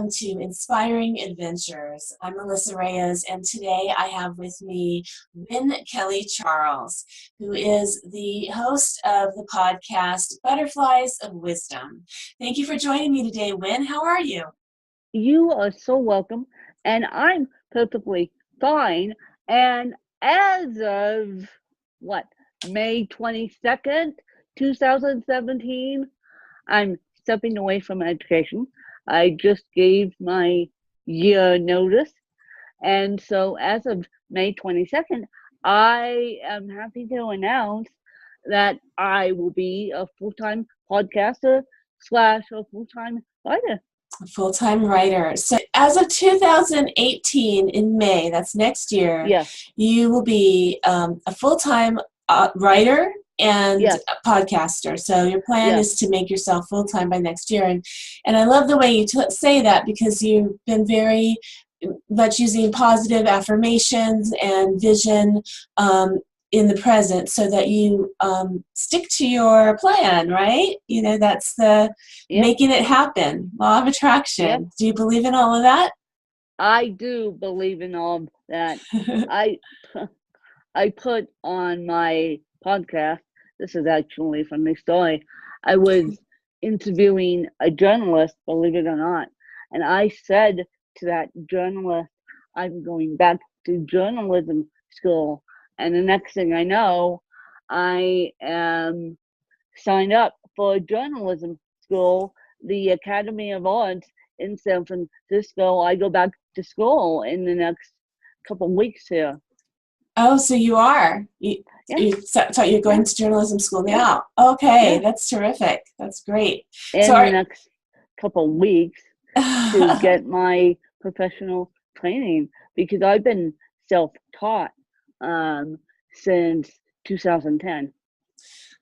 welcome to Inspiring Adventures. I'm Melissa Reyes, and today I have with me Wynne Kelly Charles, who is the host of the podcast Butterflies of Wisdom. Thank you for joining me today, Wynne. How are you? You are so welcome, and I'm perfectly fine. And as of May 22nd, 2017, I'm stepping away from education. I just gave my year notice. And so as of May 22nd, I am happy to announce that I will be a full-time podcaster / a full-time writer. A full-time writer. So as of 2018 in May, that's next year, Yes. You will be a full-time writer and Yes. a podcaster. So your plan Yes. is to make yourself full-time by next year. And I love the way you say that, because you've been very much using positive affirmations and vision in the present, so that you stick to your plan, right? You know, that's the making it happen, law of attraction. Yep. Do you believe in all of that? I do believe in all of that. I put on my podcast, this is actually a funny story, I was interviewing a journalist, believe it or not, and I said to that journalist, I'm going back to journalism school. And the next thing I know, I am signed up for journalism school, the Academy of Arts in San Francisco. I go back to school in the next couple of weeks here. Oh, so you are. So you're going to journalism school now. Okay, that's terrific. That's great. In the next couple of weeks to get my professional training, because I've been self-taught since 2010.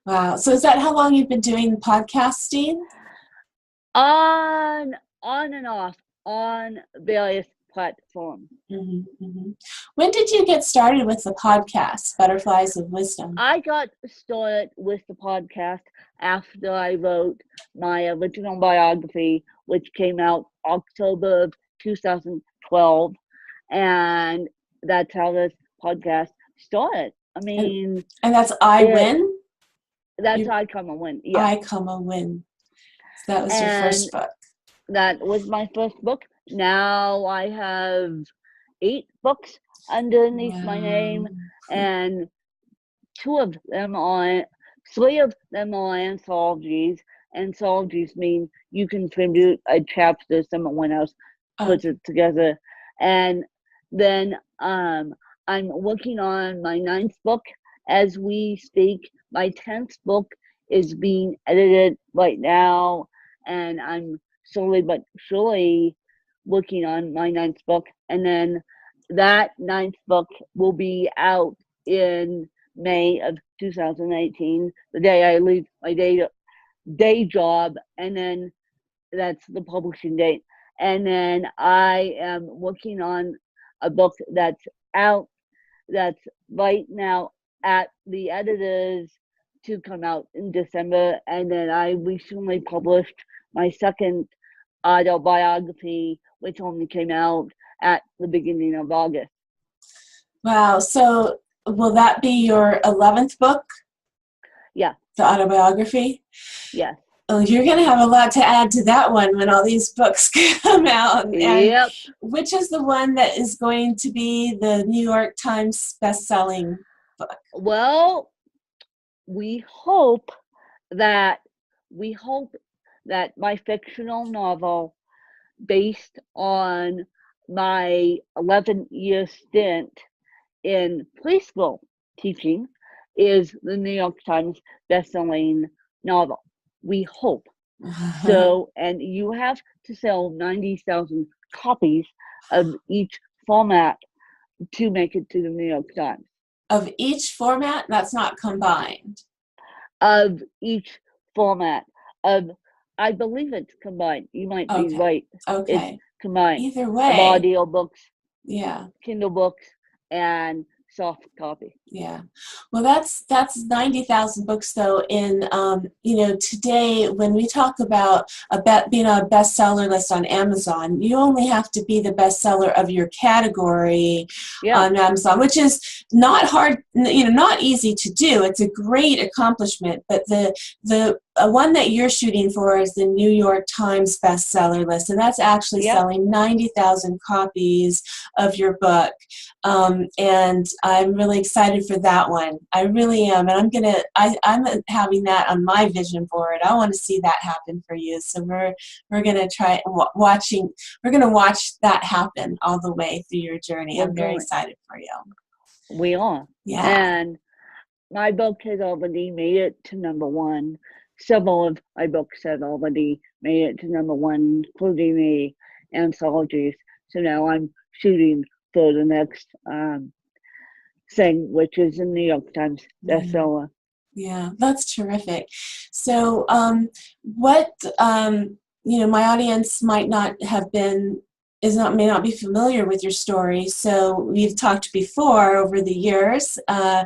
Wow. So is that how long you've been doing podcasting? On and off on various platforms. Mm-hmm, mm-hmm. When did you get started with the podcast, Butterflies of Wisdom? I got started with the podcast after I wrote my original biography, which came out October of 2012. And that's how this podcast started. I mean... And that's I Win? That's I Come a Win, yeah. I Come a Win. So that was your first book. That was my first book. Now I have 8 books underneath my name, and 3 of them are anthologies. Anthologies mean you contribute a chapter, someone else puts it together. And then I'm working on my 9th book as we speak. My 10th book is being edited right now, and I'm slowly but surely working on my 9th book. And then that 9th book will be out in May of 2018, the day I leave my day job, and then that's the publishing date. And then I am working on a book that's out, that's right now at the editors to come out in December. And then I recently published my 2nd autobiography, which only came out at the beginning of August. Wow. So will that be your 11th book? Yeah. The autobiography? Yes. Oh, you're going to have a lot to add to that one when all these books come out. And yep. Which is the one that is going to be the New York Times best-selling book? Well, we hope that my fictional novel, based on my 11-year stint in preschool teaching, is the New York Times best-selling novel. We hope. So, and you have to sell 90,000 copies of each format to make it to the New York Times. Of each format? That's not combined. Of each format. I believe it's combined. You might be right. Okay. It's combined. Either way. Of audio books, yeah, Kindle books, and soft copy. Yeah. Well, that's 90,000 books though. In today when we talk about being on a bestseller list on Amazon, you only have to be the bestseller of your category on Amazon, which is not hard, not easy to do. It's a great accomplishment, but the one that you're shooting for is the New York Times bestseller list, and that's actually selling 90,000 copies of your book. And I'm really excited for that one. I really am, and I'm having that on my vision board. I want to see that happen for you. So we're gonna try watching. We're gonna watch that happen all the way through your journey. I'm very excited for you. We are. Yeah. And my book has already made it to #1. Several of my books have already made it to #1, including the anthologies. So now I'm shooting for the next thing, which is the New York Times bestseller. Yeah, that's terrific. So what my audience might not have been may not be familiar with your story. So we've talked before over the years.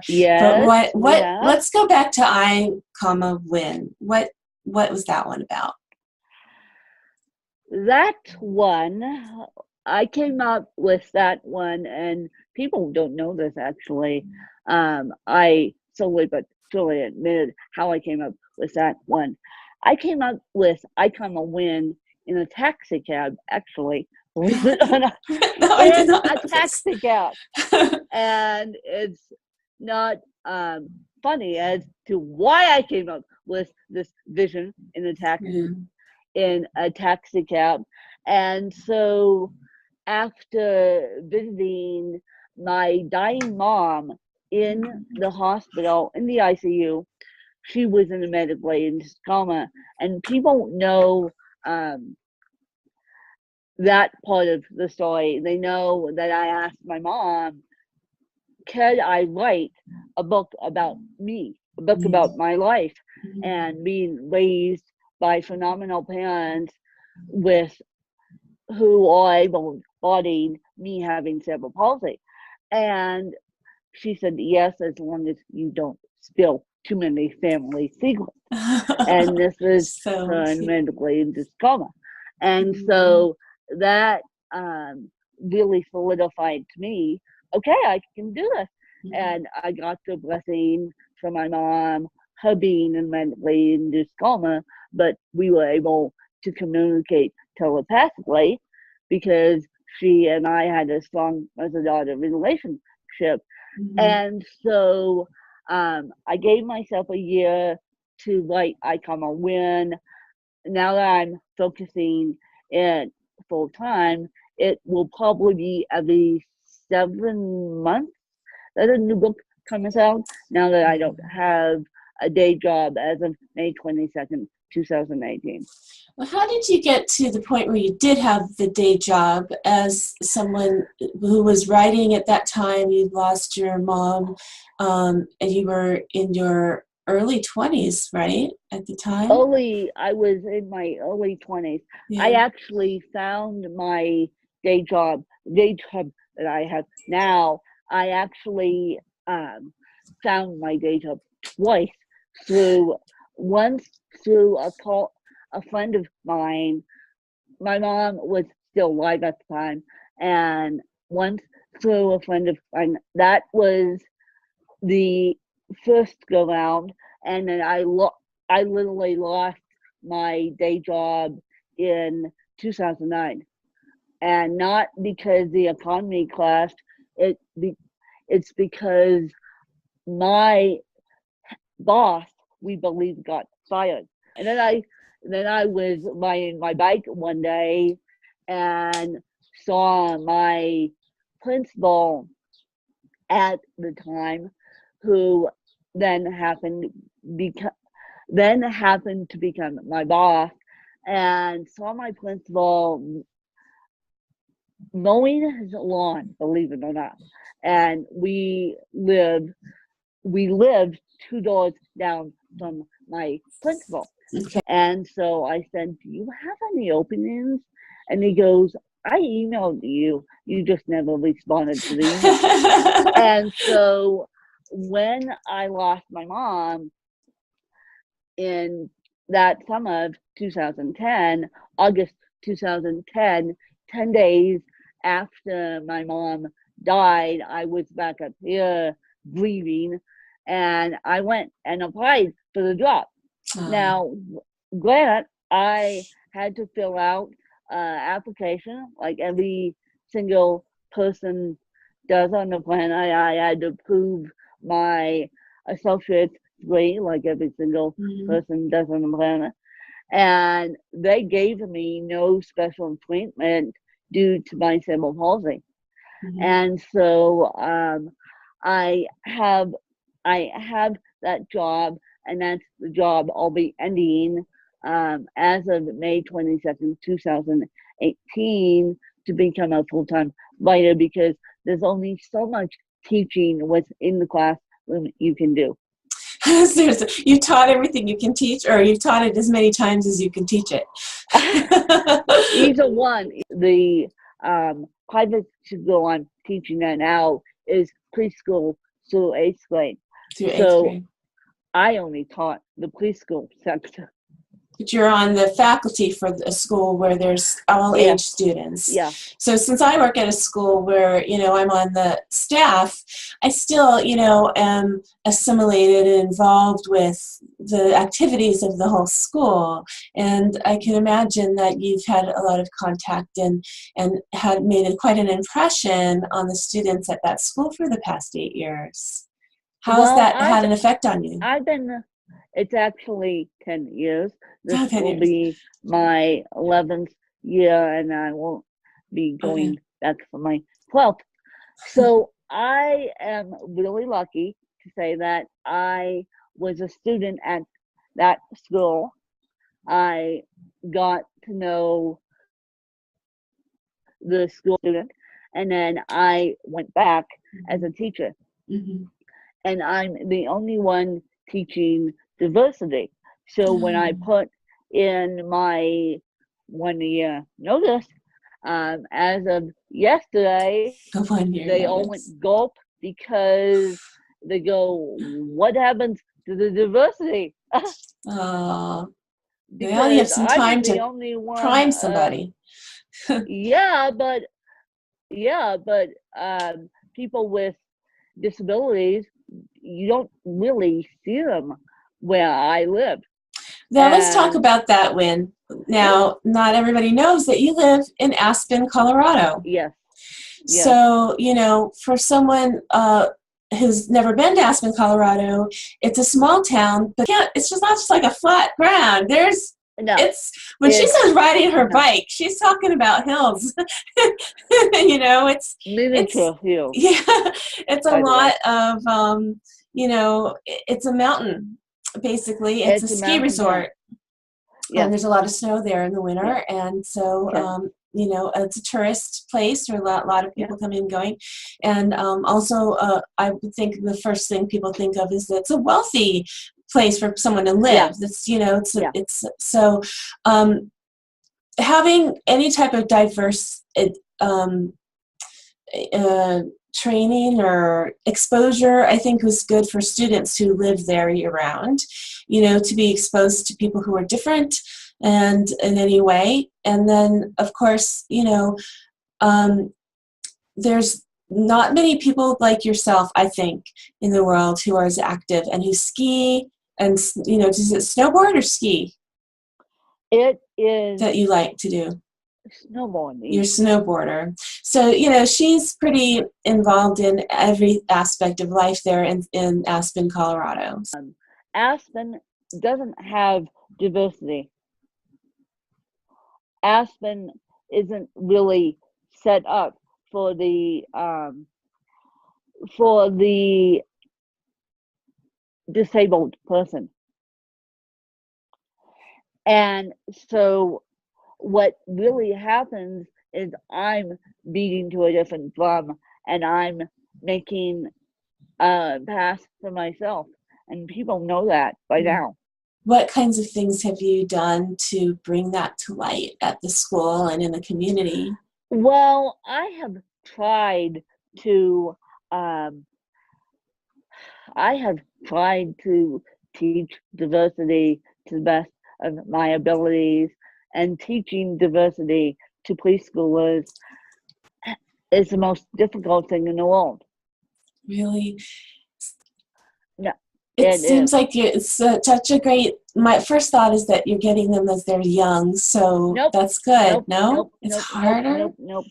Yes. But let's go back to I, Win. What was that one about? That one, I came up with that one, and people don't know this actually. I slowly but surely admitted how I came up with that one. I came up with I, Win in a taxi cab, actually. Believe it or not. In a taxi cab. And it's not funny as to why I came up with this vision in a taxi cab. And so after visiting my dying mom in the hospital, in the ICU, she was in a medically induced coma, and people know that part of the story. They know that I asked my mom, could I write a book about me, a book about my life, and being raised by phenomenal parents who are able-bodied, me having cerebral palsy. And she said, yes, as long as you don't spill too many family secrets. And this was her medically induced coma. And so that really solidified to me, okay, I can do this. And I got the blessing from my mom, her being in medically induced coma, but we were able to communicate telepathically because she and I had a strong mother-daughter relationship. And so I gave myself a year to write I, Win. Now that I'm focusing it full time, it will probably be every 7 months that a new book comes out, now that I don't have a day job as of May 22nd, 2018. Well, how did you get to the point where you did have the day job as someone who was writing at that time? You lost your mom, and you were in your early 20s, right, at the time? I was in my early 20s. Yeah. I actually found my day job that I have now. I actually found my day job twice once through a friend of mine. My mom was still alive at the time, and once through a friend of mine. That was the first go round, and then I literally lost my day job in 2009, and not because the economy crashed. It's because my boss, we believe, got fired. And then I was riding my bike one day and saw my principal at the time, who then happened to become my boss, and saw my principal mowing his lawn, believe it or not. And we lived 2 doors down from my principal. Okay. And so I said, do you have any openings? And he goes, I emailed you. You just never responded to the email. And so when I lost my mom in that summer of 2010, August 2010, 10 days after my mom died, I was back up here grieving, and I went and applied for the job. Now, granted, I had to fill out application like every single person does on the planet. I had to prove my associate's degree like every single person does on the planet. And they gave me no special treatment due to my cerebral palsy. And so I have that job, and that's the job I'll be ending as of May 22nd, 2018, to become a full-time writer, because there's only so much teaching within the classroom you can do. Seriously, you taught everything you can teach, or you've taught it as many times as you can teach it? Either one. The private school I'm teaching at now is preschool through 8th grade. So I only taught the preschool section. But you're on the faculty for a school where there's all age students. Yeah. So since I work at a school where, you know, I'm on the staff, I still, you know, am assimilated and involved with the activities of the whole school. And I can imagine that you've had a lot of contact and had made quite an impression on the students at that school for the past 8 years. How has that had an effect on you? It's actually 10 years. This 10 will years. be my 11th year, and I won't be going back for my 12th. So I am really lucky to say that I was a student at that school. I got to know the school student, and then I went back as a teacher. And I'm the only one teaching diversity. So when I put in my 1 year notice, as of yesterday, they all went gulp, because they go, what happens to the diversity? Well, you have some time to prime somebody. Yeah, but people with disabilities, you don't really see them where I live. Now let's talk about that, Wynn. Now, not everybody knows that you live in Aspen, Colorado. Yes. So, you know, for someone who's never been to Aspen, Colorado, it's a small town, but it's just not just like a flat ground. When she says riding her bike, she's talking about hills. You know, it's miniature hills. Yeah, it's a lot of you know, it's a mountain. Basically, it's a ski resort. Yeah. And there's a lot of snow there in the winter, and so you know, it's a tourist place where a lot of people come in and going. And also, I would think the first thing people think of is that it's a wealthy place for someone to live. It's, you know, it's so having any type of diverse training or exposure, I think, was good for students who live there year-round, you know, to be exposed to people who are different and in any way. And then, of course, you know, there's not many people like yourself, I think, in the world who are as active and who ski and, you know, does it snowboard or ski? It is. That you like to do? Snowboarding. You're a snowboarder. So, you know, she's pretty involved in every aspect of life there in Aspen, Colorado. Aspen doesn't have diversity. Aspen isn't really set up for the disabled person. And so what really happens is I'm beating to a different drum, and I'm making a path for myself, and people know that by now. What kinds of things have you done to bring that to light at the school and in the community? Well, I have tried to, um, I have tried to teach diversity to the best of my abilities, and teaching diversity to preschoolers is the most difficult thing in the world. Really? No, It it is. seems like it's such a great, my first thought is that you're getting them as they're young, so Nope, that's good. nope, No? nope, It's nope, nope, harder? nope, nope.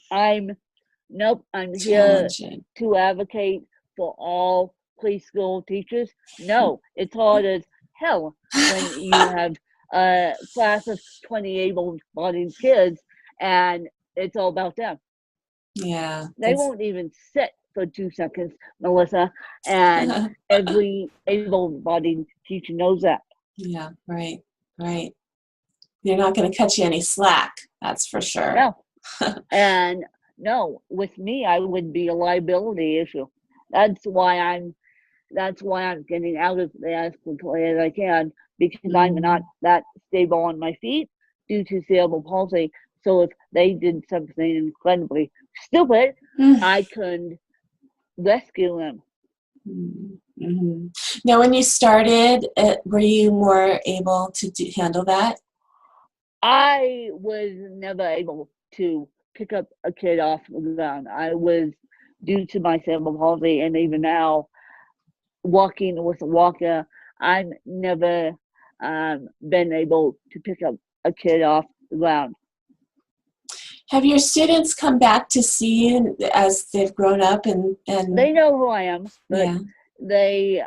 I'm here Challenging. to advocate for all preschool teachers. No, it's hard as hell when you have a class of 20 able-bodied kids and it's all about them. Yeah, They won't even sit for 2 seconds, Melissa, and every able-bodied teacher knows that. yeah, right, right. They're not going to cut you any slack, that's for sure. No, and no, with me, I would be a liability issue. That's why I'm getting out of there as quickly as I can, because I'm not that stable on my feet due to cerebral palsy. So if they did something incredibly stupid, I could rescue them. Mm-hmm. Now, when you started, were you more able to handle that? I was never able to pick up a kid off the ground. I was, due to my cerebral palsy, and even now, walking with a walker, I've never been able to pick up a kid off the ground. Have your students come back to see you as they've grown up and They know who I am, but yeah. they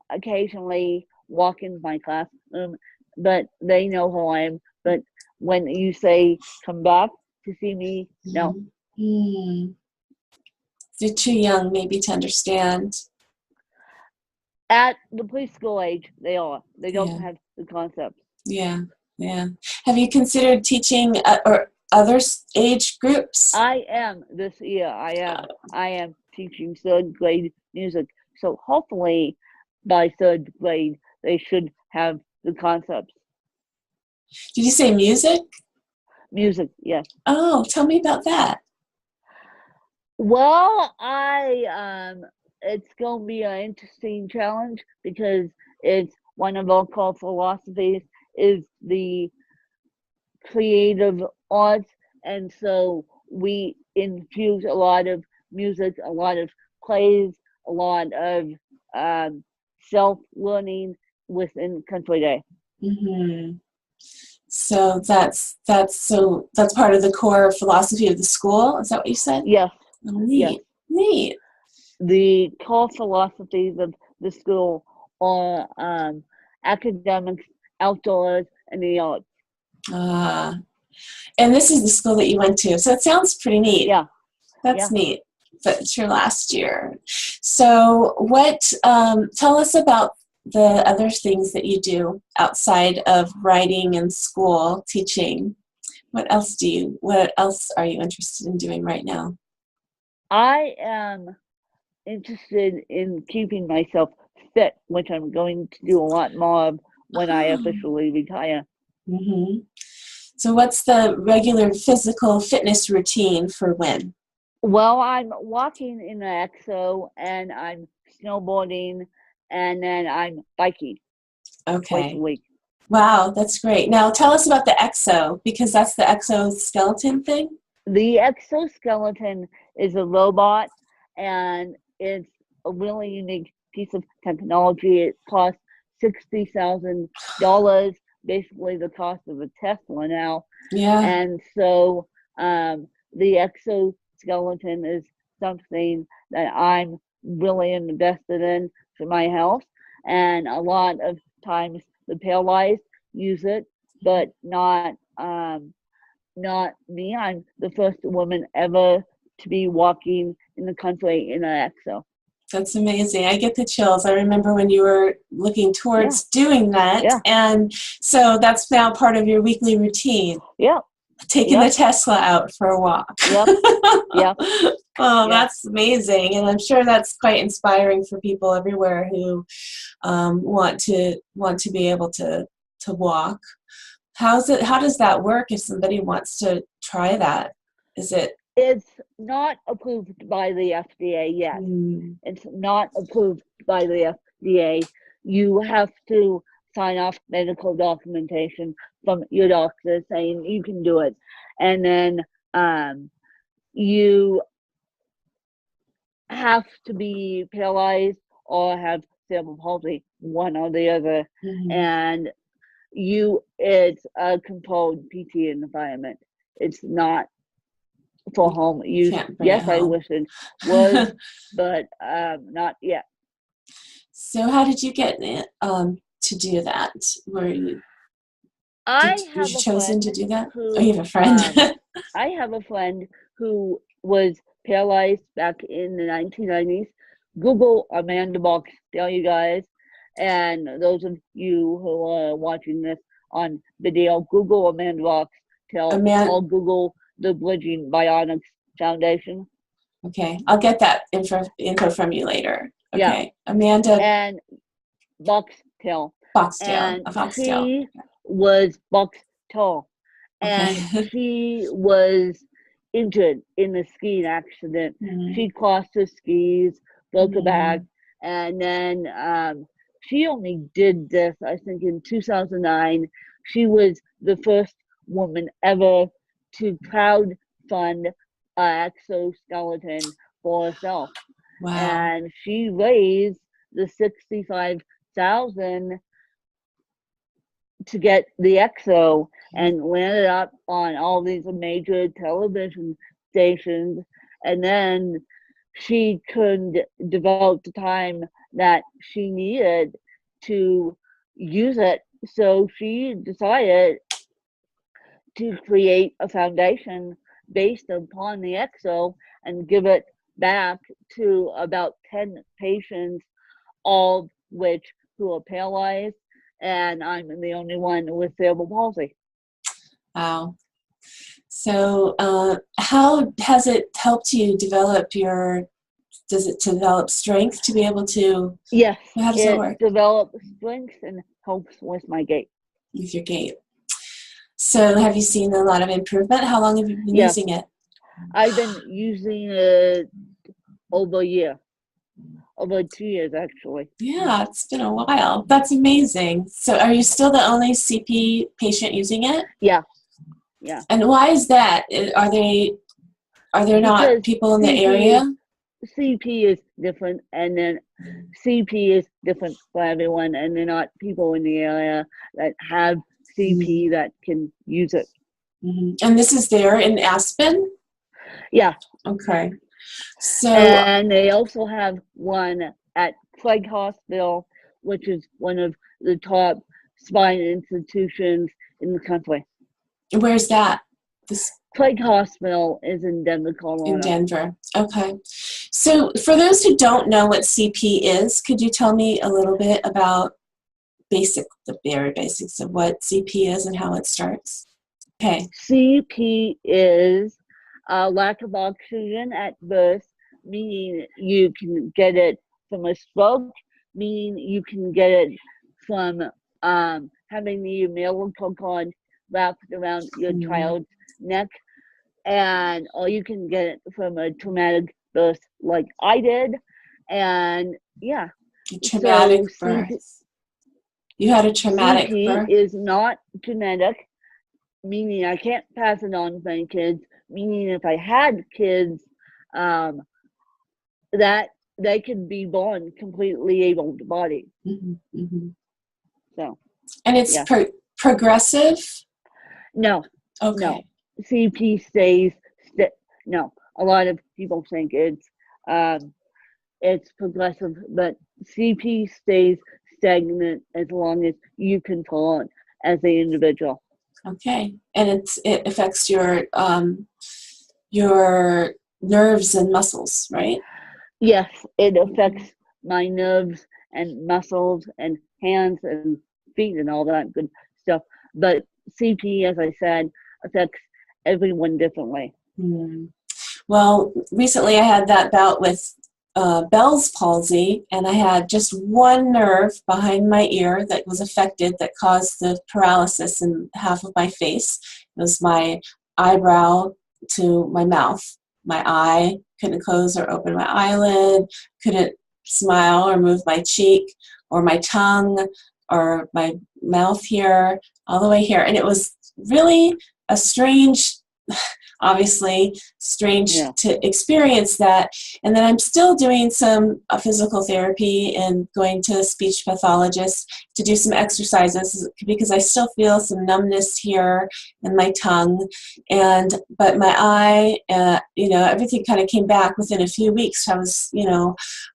occasionally walk in my classroom, but they know who I am. But when you say come back to see me, no. Mm-hmm. They're too young maybe to understand. At the preschool age, they are. They don't Yeah. have the concepts. Yeah, yeah. Have you considered teaching or other age groups? I am this year. I am teaching third grade music. So hopefully, by third grade, they should have the concepts. Did you say music? Music, yes. Oh, tell me about that. Well, it's going to be an interesting challenge because it's one of our core philosophies is the creative arts, and so we infuse a lot of music, a lot of plays, a lot of self-learning within Country Day. Mm-hmm. So that's part of the core philosophy of the school. Is that what you said? Yes. Oh, neat. Yes. Neat. The core philosophies of the school are academics, outdoors, and the arts. And this is the school that you went to, so it sounds pretty neat. Yeah. That's neat. But it's your last year. So what, tell us about the other things that you do outside of writing and school, teaching. What else are you interested in doing right now? I am interested in keeping myself fit, which I'm going to do a lot more of when I officially retire. Mm-hmm. So what's the regular physical fitness routine for when? Well, I'm walking in an EXO, and I'm snowboarding, and then I'm biking twice a week. Wow, that's great. Now tell us about the exo, because that's the exoskeleton thing. The exoskeleton is a robot, and it's a really unique piece of technology. It costs $60,000, basically the cost of a Tesla now. Yeah. And so the exoskeleton is something that I'm really invested in for my health. And a lot of times the paralyzed use it, but not me. I'm the first woman ever to be walking in the country in an EXO. That's amazing. I get the chills. I remember when you were looking towards doing that. Yeah. And so that's now part of your weekly routine. Yeah. Taking the Tesla out for a walk. Yep. Yep. Oh, that's amazing. And I'm sure that's quite inspiring for people everywhere who want to be able to walk. How does that work if somebody wants to try that? Is it It's not approved by the FDA yet. It's not approved by the FDA. You have to sign off medical documentation from your doctor saying you can do it. And then you have to be paralyzed or have cerebral palsy, one or the other. And it's a controlled PT environment. It's not for home use. Yes, I wish it was, but not yet. So how did you get to do that? Were you chosen to do that? Oh, you have a friend. I have a friend who was paralyzed back in the 1990s. Google Amanda Box, tell you guys, and those of you who are watching this on video, Google Amanda Box, or Google the Bridging Bionics Foundation. Okay, I'll get that info from you later. Okay, yeah. Amanda and Boxtail. And she was Boxtail, and she was injured in a skiing accident. She crossed her skis, broke her back, and then she only did this, I think, in 2009. She was the first woman ever to crowdfund an exoskeleton for herself. Wow. And she raised the $65,000 to get the exo and landed up on all these major television stations. And then she couldn't develop the time that she needed to use it. So she decided to create a foundation based upon the exo and give it back to about 10 patients, all which who are paralyzed, and I'm the only one with cerebral palsy. Wow. So how has it helped you develop does it develop strength to be able to? Yes, how does it work? Develops strength and helps with my gait. With your gait. So have you seen a lot of improvement? How long have you been using it? I've been using it over a year. Over 2 years, actually. Yeah, it's been a while. That's amazing. So are you still the only CP patient using it? Yeah. And why is that? Are there not people in the area? CP is different, and then CP is different for everyone, and they're not people in the area that have CP that can use it. And this is there in Aspen? Yeah. Okay. So, and they also have one at Craig Hospital, which is one of the top spine institutions in the country. Where's that? Craig Hospital is in Denver, Colorado. In Denver. Okay. So for those who don't know what CP is, could you tell me a little bit about the very basics of what CP is and how it starts? Okay. CP is a lack of oxygen at birth, meaning you can get it from a stroke, meaning you can get it from having the umbilical cord wrapped around your child's neck, or you can get it from a traumatic birth like I did. And yeah. Traumatic birth. You had a traumatic birth? CP is not genetic, meaning I can't pass it on to my kids, meaning if I had kids, that they could be born completely able-bodied. So. And it's progressive? No. Okay. No. CP stays. No. A lot of people think it's progressive, but CP stays stagnant as long as you control it as the individual. Okay, and it affects your nerves and muscles, right? Yes, it affects my nerves and muscles and hands and feet and all that good stuff. But CP, as I said, affects everyone differently. Well, recently I had that bout with Bell's palsy, and I had just one nerve behind my ear that was affected that caused the paralysis in half of my face. It was my eyebrow to my mouth. my eye, couldn't close or open my eyelid, couldn't smile or move my cheek or my tongue or my mouth here, all the way here. And it was really a strange, obviously strange to experience that. And then I'm still doing some physical therapy and going to a speech pathologist to do some exercises because I still feel some numbness here in my tongue. But my eye, everything kind of came back within a few weeks. I was,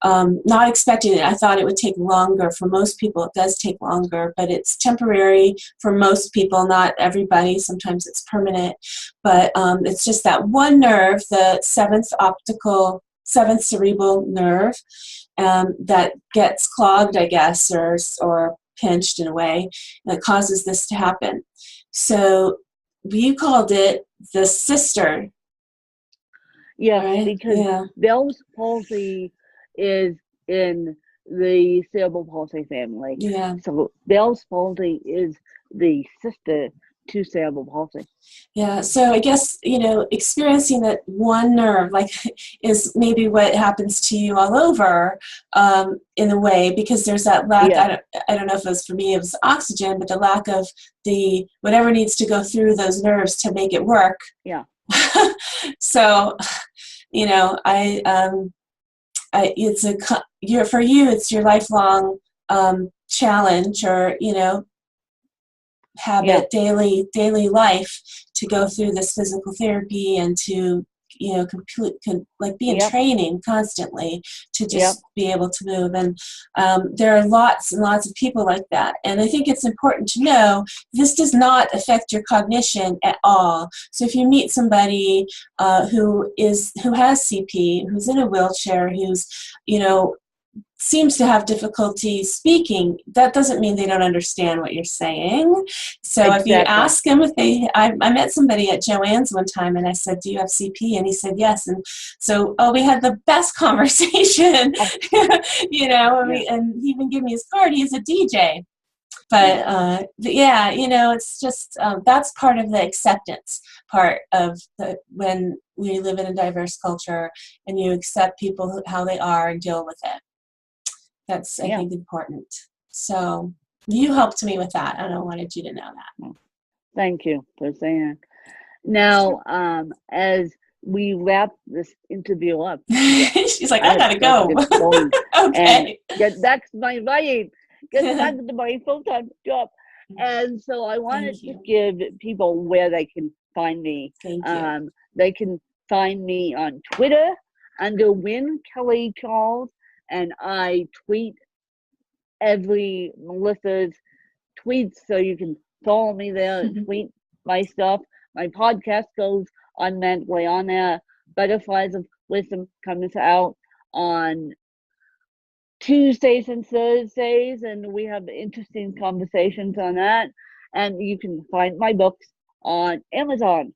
not expecting it. I thought it would take longer. For most people, it does take longer, but it's temporary for most people, not everybody. Sometimes it's permanent. But it's just that one nerve, the seventh cerebral nerve, that gets clogged, I guess, or pinched in a way, that causes this to happen. So you called it the sister. Yeah, right? Because Bell's palsy is in the cerebral palsy family. Yeah. So Bell's palsy is the sister to cerebral palsy. Yeah, so I guess, experiencing that one nerve, is maybe what happens to you all over, in a way, because there's that lack, I don't know if it was for me, it was oxygen, but the lack of the, whatever needs to go through those nerves to make it work. Yeah. So, for you, it's your lifelong, challenge or, habit, daily life to go through this physical therapy and to be in training constantly to just be able to move. And there are lots and lots of people like that. And I think it's important to know this does not affect your cognition at all. So if you meet somebody who has CP, who's in a wheelchair, who's seems to have difficulty speaking, that doesn't mean they don't understand what you're saying. So if you ask them I met somebody at Joanne's one time and I said, do you have CP? And he said, yes. And so, we had the best conversation, and he even gave me his card. He's a DJ. But it's just, that's part of the acceptance part of when we live in a diverse culture and you accept people how they are and deal with it. That's, I think, important. So you helped me with that, and I wanted you to know that. Thank you for saying. Now, as we wrap this interview up, she's like, I gotta go. Okay. And get back to my writing. Get back to my full-time job. And so I wanted to give people where they can find me. Thank you. They can find me on Twitter under Win Kelly Charles. And I tweet every Melissa's tweets, so you can follow me there and tweet my stuff. My podcast goes automatically on there. Butterflies of Wisdom comes out on Tuesdays and Thursdays, and we have interesting conversations on that. And you can find my books on Amazon.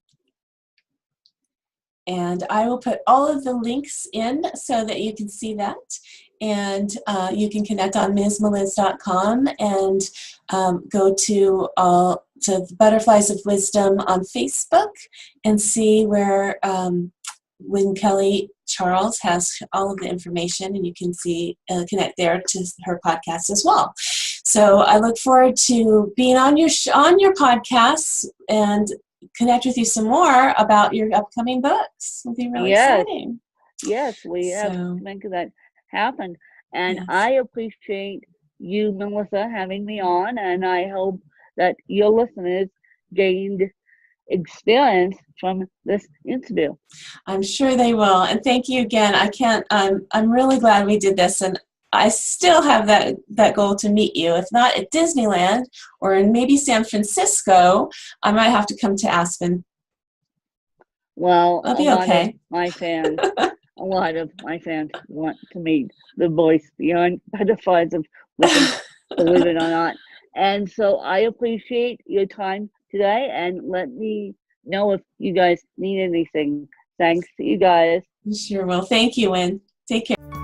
And I will put all of the links in so that you can see that. And you can connect on MizMeliz.com and go to Butterflies of Wisdom on Facebook and see where Win Kelly Charles has all of the information, and you can connect there to her podcast as well. So I look forward to being on your podcasts and connect with you some more about your upcoming books. It'll be really exciting. Yes, we have to make that happen. And I appreciate you, Melissa, having me on, and I hope that your listeners gained experience from this interview. I'm sure they will. And thank you again. I'm really glad we did this, and I still have that goal to meet you. If not at Disneyland or in maybe San Francisco, I might have to come to Aspen. Well, I'll be okay. A lot of my fans want to meet the voice beyond Butterflies of Wisdom, believe it or not. And so I appreciate your time today, and let me know if you guys need anything. Thanks to you guys. Sure will. Thank you, Wynn. Take care.